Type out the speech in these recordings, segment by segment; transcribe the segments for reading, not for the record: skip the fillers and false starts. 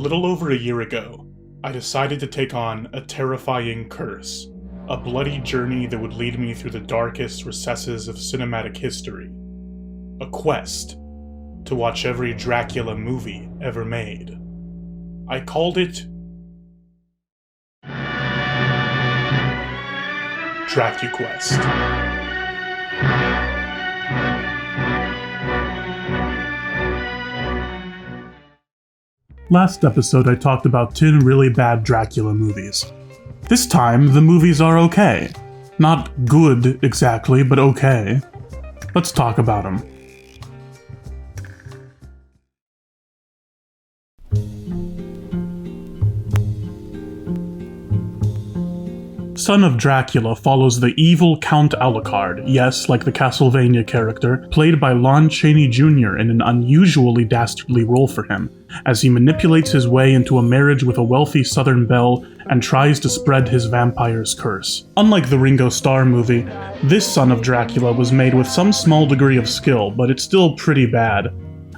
little over a year ago, I decided to take on a terrifying curse, a bloody journey that would lead me through the darkest recesses of cinematic history. A quest to watch every Dracula movie ever made. I called it DracuQuest. Last episode I talked about 10 really bad Dracula movies. This time, the movies are okay. Not good exactly, but okay. Let's talk about them. Son of Dracula follows the evil Count Alucard, yes, like the Castlevania character, played by Lon Chaney Jr. in an unusually dastardly role for him, as he manipulates his way into a marriage with a wealthy Southern belle and tries to spread his vampire's curse. Unlike the Ringo Starr movie, this Son of Dracula was made with some small degree of skill, but it's still pretty bad.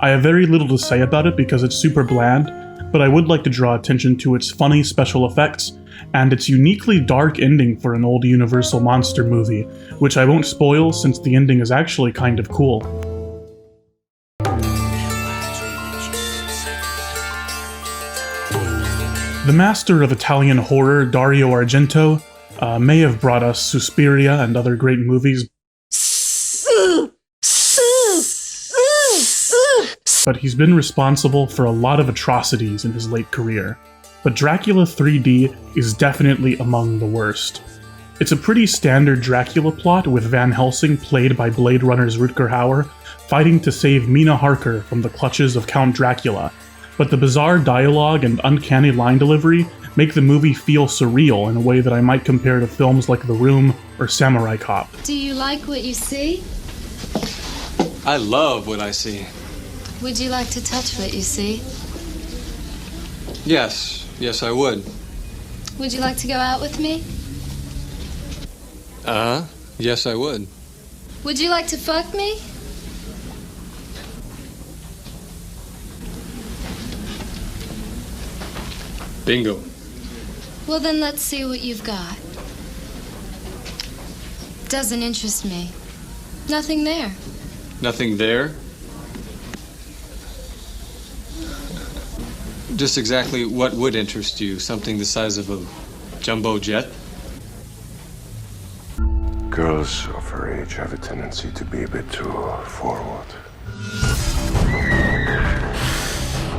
I have very little to say about it because it's super bland, but I would like to draw attention to its funny special effects and its uniquely dark ending for an old Universal monster movie, which I won't spoil since the ending is actually kind of cool. The master of Italian horror, Dario Argento, may have brought us Suspiria and other great movies, but he's been responsible for a lot of atrocities in his late career. But Dracula 3D is definitely among the worst. It's a pretty standard Dracula plot with Van Helsing, played by Blade Runner's Rutger Hauer, fighting to save Mina Harker from the clutches of Count Dracula. But the bizarre dialogue and uncanny line delivery make the movie feel surreal in a way that I might compare to films like The Room or Samurai Cop. Do you like what you see? I love what I see. Would you like to touch what you see? Yes, I would. Would you like to go out with me? Yes, I would. Would you like to fuck me? Bingo. Well, then let's see what you've got. Doesn't interest me. Nothing there. Nothing there? Just exactly what would interest you? Something the size of a jumbo jet? Girls of her age have a tendency to be a bit too forward.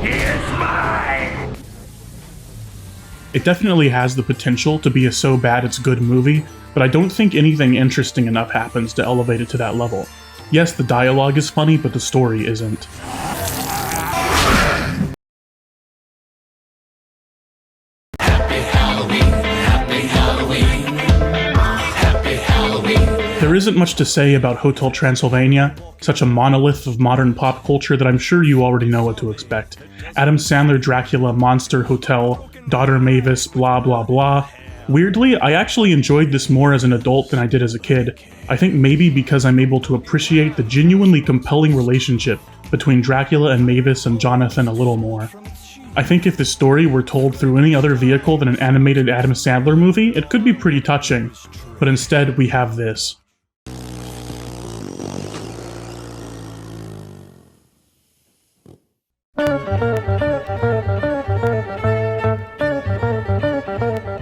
He is mine! It definitely has the potential to be a so bad it's good movie, but I don't think anything interesting enough happens to elevate it to that level. Yes, the dialogue is funny, but the story isn't. There isn't much to say about Hotel Transylvania, such a monolith of modern pop culture that I'm sure you already know what to expect. Adam Sandler Dracula, Monster Hotel, Daughter Mavis, blah blah blah. Weirdly, I actually enjoyed this more as an adult than I did as a kid. I think maybe because I'm able to appreciate the genuinely compelling relationship between Dracula and Mavis and Jonathan a little more. I think if the story were told through any other vehicle than an animated Adam Sandler movie, it could be pretty touching. But instead, we have this.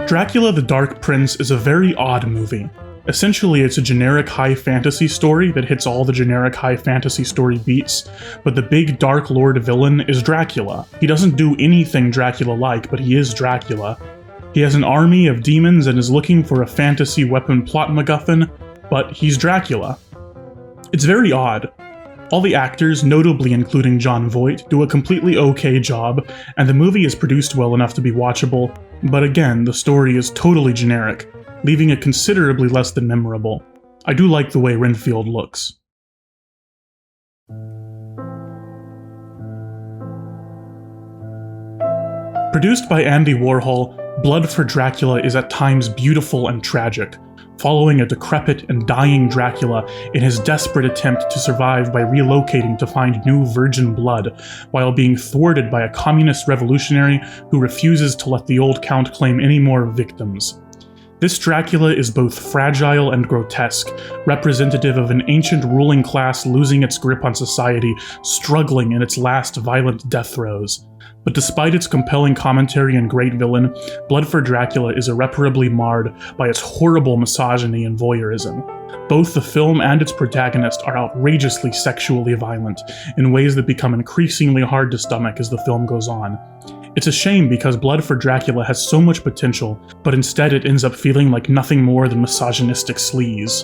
Dracula the Dark Prince is a very odd movie. Essentially, it's a generic high fantasy story that hits all the generic high fantasy story beats, but the big dark lord villain is Dracula. He doesn't do anything Dracula-like, but he is Dracula. He has an army of demons and is looking for a fantasy weapon plot MacGuffin, but he's Dracula. It's very odd. All the actors, notably including Jon Voight, do a completely okay job, and the movie is produced well enough to be watchable, but again, the story is totally generic, leaving it considerably less than memorable. I do like the way Renfield looks. Produced by Andy Warhol, Blood for Dracula is at times beautiful and tragic, following a decrepit and dying Dracula in his desperate attempt to survive by relocating to find new virgin blood, while being thwarted by a communist revolutionary who refuses to let the old count claim any more victims. This Dracula is both fragile and grotesque, representative of an ancient ruling class losing its grip on society, struggling in its last violent death throes. But despite its compelling commentary and great villain, Blood for Dracula is irreparably marred by its horrible misogyny and voyeurism. Both the film and its protagonist are outrageously sexually violent, in ways that become increasingly hard to stomach as the film goes on. It's a shame because Blood for Dracula has so much potential, but instead it ends up feeling like nothing more than misogynistic sleaze.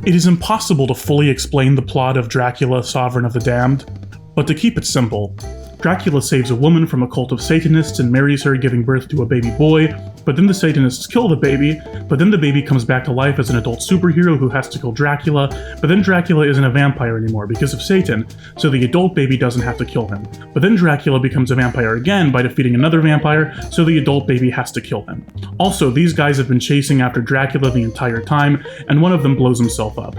It is impossible to fully explain the plot of Dracula, Sovereign of the Damned, but to keep it simple, Dracula saves a woman from a cult of Satanists and marries her, giving birth to a baby boy, but then the Satanists kill the baby, but then the baby comes back to life as an adult superhero who has to kill Dracula, but then Dracula isn't a vampire anymore because of Satan, so the adult baby doesn't have to kill him. But then Dracula becomes a vampire again by defeating another vampire, so the adult baby has to kill him. Also, these guys have been chasing after Dracula the entire time, and one of them blows himself up.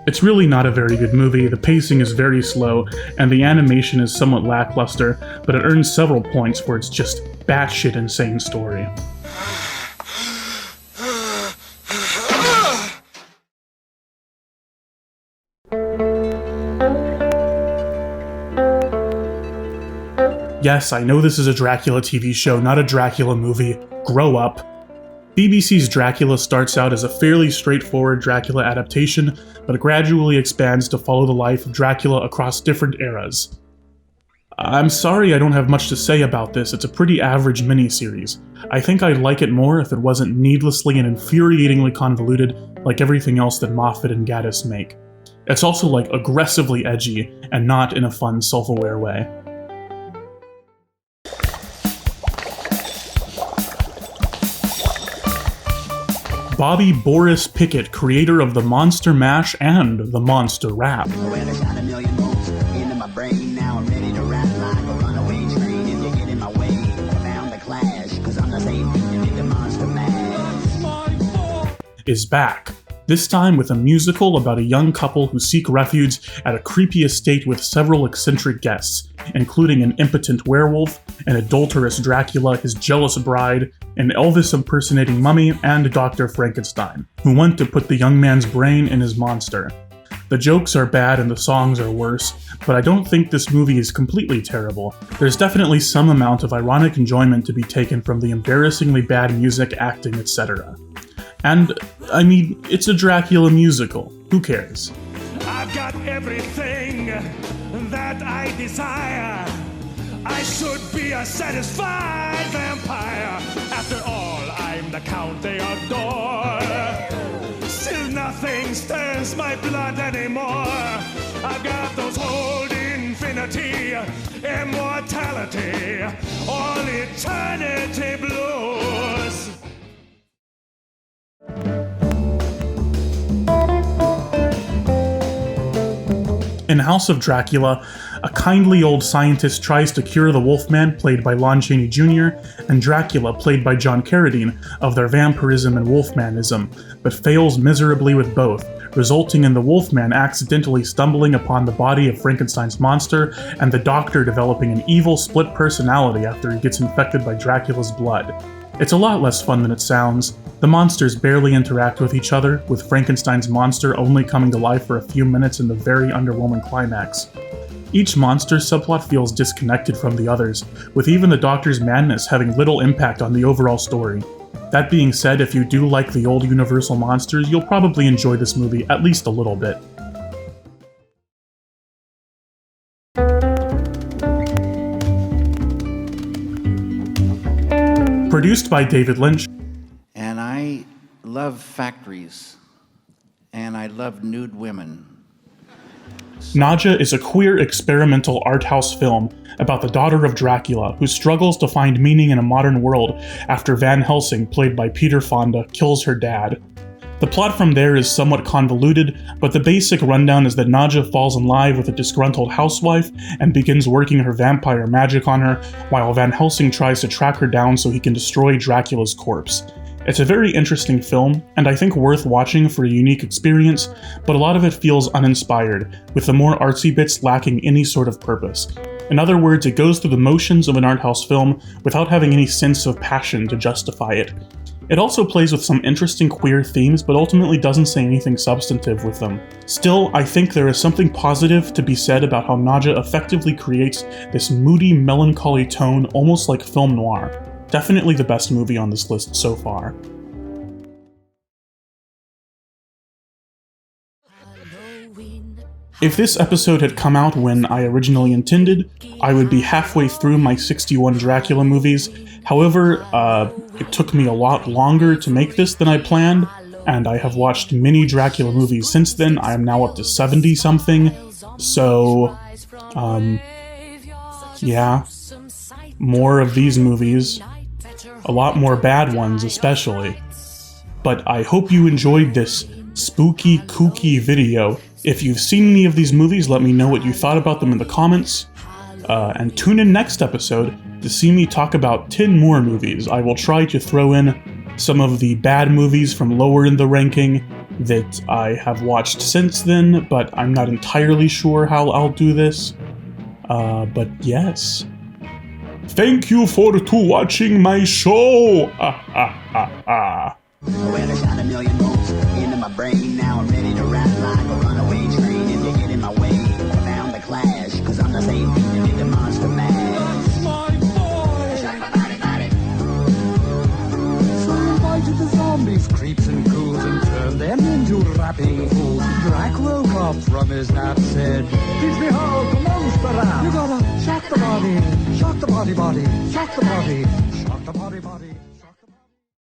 It's really not a very good movie, the pacing is very slow, and the animation is somewhat lackluster, but it earns several points for its just batshit insane story. Yes, I know this is a Dracula TV show, not a Dracula movie. Grow up. BBC's Dracula starts out as a fairly straightforward Dracula adaptation, but gradually expands to follow the life of Dracula across different eras. I'm sorry I don't have much to say about this, it's a pretty average miniseries. I think I'd like it more if it wasn't needlessly and infuriatingly convoluted like everything else that Moffat and Gatiss make. It's also like aggressively edgy, and not in a fun, self-aware way. Bobby Boris Pickett, creator of the Monster Mash and the Monster Rap. Is back, this time with a musical about a young couple who seek refuge at a creepy estate with several eccentric guests, including an impotent werewolf, an adulterous Dracula, his jealous bride, an Elvis-impersonating mummy, and Dr. Frankenstein, who want to put the young man's brain in his monster. The jokes are bad and the songs are worse, but I don't think this movie is completely terrible. There's definitely some amount of ironic enjoyment to be taken from the embarrassingly bad music, acting, etc. And, I mean, it's a Dracula musical. Who cares? I've got everything that I desire. I should be a satisfied vampire. After all, I'm the count they adore. Still nothing stirs my blood anymore. I've got those old infinity, immortality, all eternity blues. In House of Dracula, a kindly old scientist tries to cure the Wolfman, played by Lon Chaney Jr., and Dracula, played by John Carradine, of their vampirism and wolfmanism, but fails miserably with both, resulting in the Wolfman accidentally stumbling upon the body of Frankenstein's monster, and the Doctor developing an evil split personality after he gets infected by Dracula's blood. It's a lot less fun than it sounds. The monsters barely interact with each other, with Frankenstein's monster only coming to life for a few minutes in the very underwhelming climax. Each monster's subplot feels disconnected from the others, with even the Doctor's madness having little impact on the overall story. That being said, if you do like the old Universal monsters, you'll probably enjoy this movie at least a little bit. Produced by David Lynch. And I love factories, and I love nude women. Nadja is a queer experimental art house film about the daughter of Dracula who struggles to find meaning in a modern world after Van Helsing, played by Peter Fonda, kills her dad. The plot from there is somewhat convoluted, but the basic rundown is that Nadja falls in love with a disgruntled housewife and begins working her vampire magic on her, while Van Helsing tries to track her down so he can destroy Dracula's corpse. It's a very interesting film, and I think worth watching for a unique experience, but a lot of it feels uninspired, with the more artsy bits lacking any sort of purpose. In other words, it goes through the motions of an art house film without having any sense of passion to justify it. It also plays with some interesting queer themes, but ultimately doesn't say anything substantive with them. Still, I think there is something positive to be said about how Nadja effectively creates this moody, melancholy tone, almost like film noir. Definitely the best movie on this list so far. If this episode had come out when I originally intended, I would be halfway through my 61 Dracula movies. However, it took me a lot longer to make this than I planned, and I have watched many Dracula movies since then. I am now up to 70-something, so, yeah, more of these movies. A lot more bad ones, especially. But I hope you enjoyed this spooky, kooky video. If you've seen any of these movies, let me know what you thought about them in the comments. And tune in next episode to see me talk about 10 more movies. I will try to throw in some of the bad movies from lower in the ranking that I have watched since then, but I'm not entirely sure how I'll do this. But yes. Thank you for watching my show! Well, I shot a million volts into my brain. Now I'm ready to rap like a runaway train. If you get in my way, found the clash. Cause I'm the same beat that did the monster mash. That's my boy! Shake my body. So I invited the zombies, creeps and ghouls, and turned them into rapping fools. Drac woke up from his nap, said, "Teach me how to monster rap. You gotta shock the body, shock the body, shock the body, shock the body.